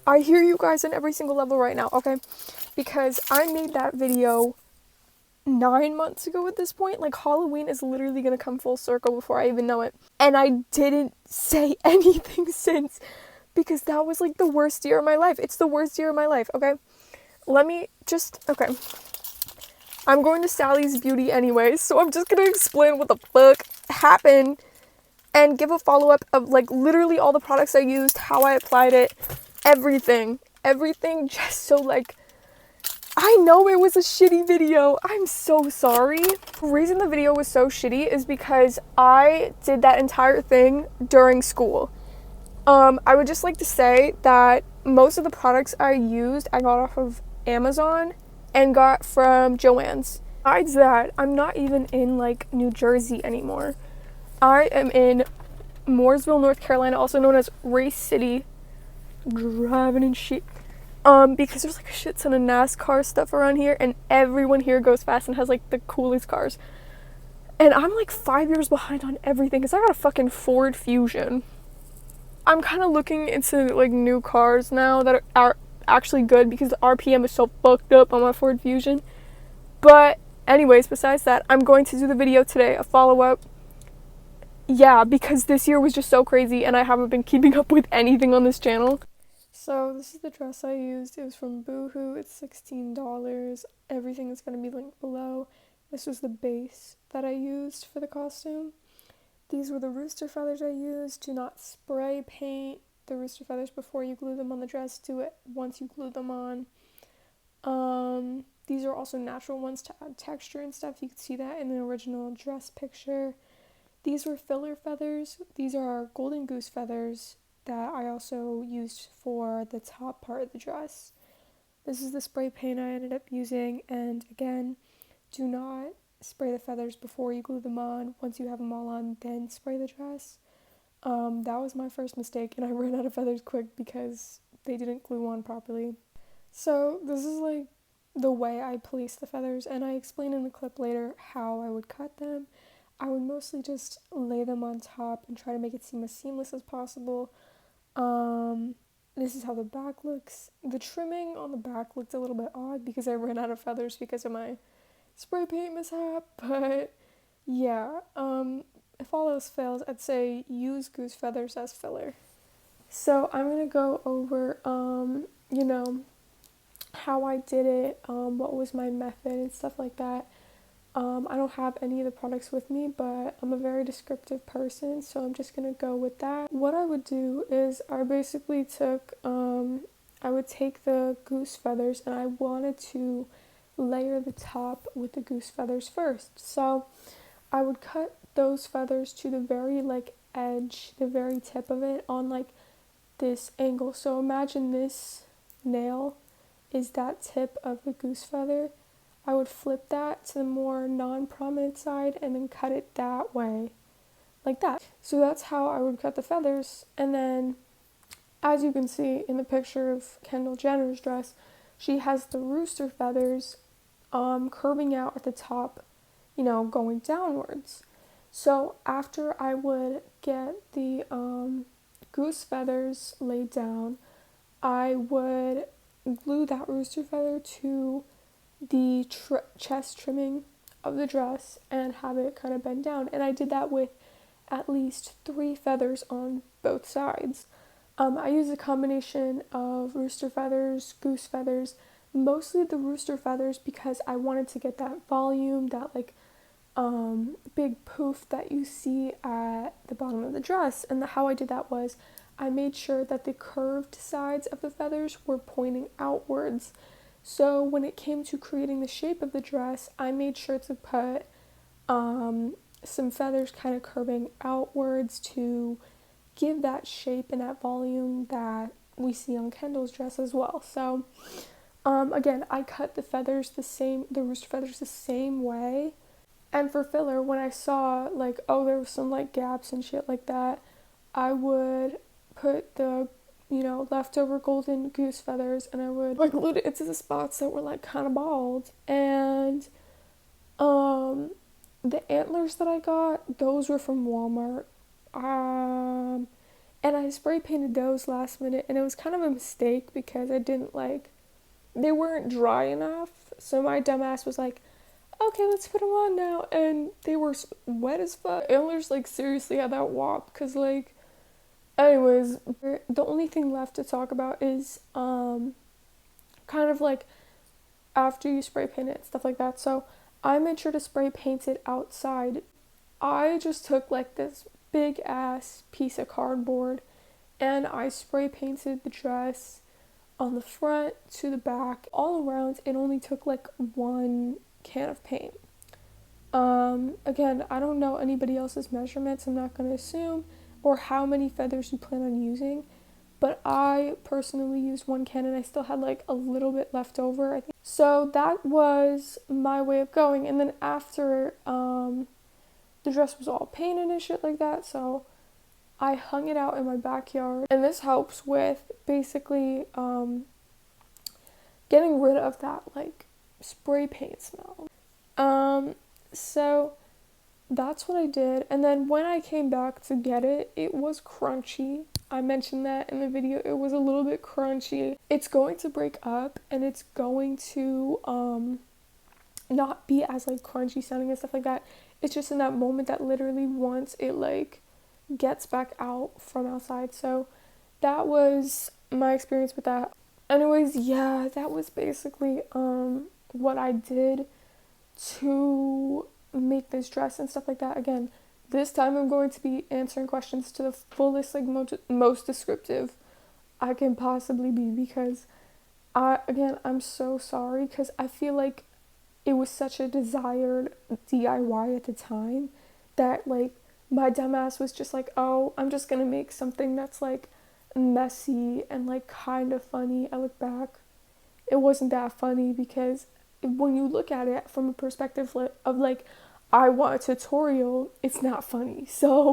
I hear you guys on every single level right now, okay? Because I made that video 9 months ago at this point. Like, Halloween is literally gonna come full circle before I even know it. And I didn't say anything since, because that was like the worst year of my life. It's the worst year of my life, okay? Okay. I'm going to Sally's Beauty anyways, so I'm just gonna explain what the fuck happened and give a follow-up of like literally all the products I used, how I applied it, everything, just so like, I know it was a shitty video. I'm so sorry. The reason the video was so shitty is because I did that entire thing during school. I would just like to say that most of the products I used, I got off of Amazon and got from Joann's. Besides that, I'm not even in like New Jersey anymore. I am in Mooresville, North Carolina, also known as Race City, driving and shit. Because there's like a shit ton of NASCAR stuff around here, and everyone here goes fast and has like the coolest cars. And I'm like 5 years behind on everything because I got a fucking Ford Fusion. I'm kind of looking into like new cars now that are actually good because the RPM is so fucked up on my Ford Fusion. But anyways, besides that, I'm going to do the video today, a follow-up. Yeah, because this year was just so crazy and I haven't been keeping up with anything on this channel. So this is the dress I used. It was from Boohoo. It's $16. Everything is going to be linked below. This was the base that I used for the costume. These were the rooster feathers I used. Do not spray paint the rooster feathers before you glue them on the dress. Do it once you glue them on. These are also natural ones to add texture and stuff. You can see that in the original dress picture. These were filler feathers. These are golden goose feathers that I also used for the top part of the dress. This is the spray paint I ended up using, and again, do not spray the feathers before you glue them on. Once you have them all on, then spray the dress. That was my first mistake, and I ran out of feathers quick because they didn't glue on properly. So this is like the way I place the feathers, and I explain in the clip later how I would cut them. I would mostly just lay them on top and try to make it seem as seamless as possible. This is how the back looks. The trimming on the back looked a little bit odd because I ran out of feathers because of my spray paint mishap, but yeah, if all else fails, I'd say use goose feathers as filler. So I'm gonna go over, how I did it, what was my method and stuff like that. I don't have any of the products with me, but I'm a very descriptive person, so I'm just gonna go with that. What I would do is I basically I would take the goose feathers and I wanted to layer the top with the goose feathers first. So I would cut those feathers to the very like edge, the very tip of it on like this angle. So imagine this nail is that tip of the goose feather. I would flip that to the more non-prominent side and then cut it that way, like that. So that's how I would cut the feathers. And then, as you can see in the picture of Kendall Jenner's dress, she has the rooster feathers curving out at the top, going downwards. So after I would get the goose feathers laid down, I would glue that rooster feather to the chest trimming of the dress and have it kind of bend down. And I did that with at least 3 feathers on both sides. I used a combination of rooster feathers, goose feathers, mostly the rooster feathers because I wanted to get that volume, that like big poof that you see at the bottom of the dress. And how I did that was I made sure that the curved sides of the feathers were pointing outwards. So when it came to creating the shape of the dress, I made sure to put some feathers kind of curving outwards to give that shape and that volume that we see on Kendall's dress as well. So again, I cut the rooster feathers the same way. And for filler, when I saw like, oh, there was some like gaps and shit like that, I would put the leftover golden goose feathers and I would like glue it into the spots that were like kind of bald. And the antlers that I got, those were from Walmart. And I spray painted those last minute, and it was kind of a mistake because I didn't like, they weren't dry enough. So my dumbass was like, okay, let's put them on now. And they were wet as fuck. And I was like, seriously had that wop. Because, like, anyways, the only thing left to talk about is kind of like after you spray paint it and stuff like that. So I made sure to spray paint it outside. I just took like this big ass piece of cardboard and I spray painted the dress on the front to the back. All around, it only took like one can of paint. Again, I don't know anybody else's measurements, I'm not going to assume, or how many feathers you plan on using, but I personally used one can and I still had like a little bit left over, I think. So that was my way of going, and then after the dress was all painted and shit like that, so I hung it out in my backyard, and this helps with basically getting rid of that like spray paint smell. So that's what I did, and then when I came back to get it, it was crunchy. I mentioned that in the video, it was a little bit crunchy. It's going to break up and it's going to not be as like crunchy sounding and stuff like that. It's just in that moment that literally once it like gets back out from outside. So that was my experience with that. Anyways, yeah, that was basically what I did to make this dress and stuff like that. Again, this time I'm going to be answering questions to the fullest, like most descriptive I can possibly be, because I'm so sorry, because I feel like it was such a desired DIY at the time that like my dumbass was just like, oh, I'm just gonna make something that's like messy and like kind of funny. I look back, it wasn't that funny, because when you look at it from a perspective of like, I want a tutorial, it's not funny. So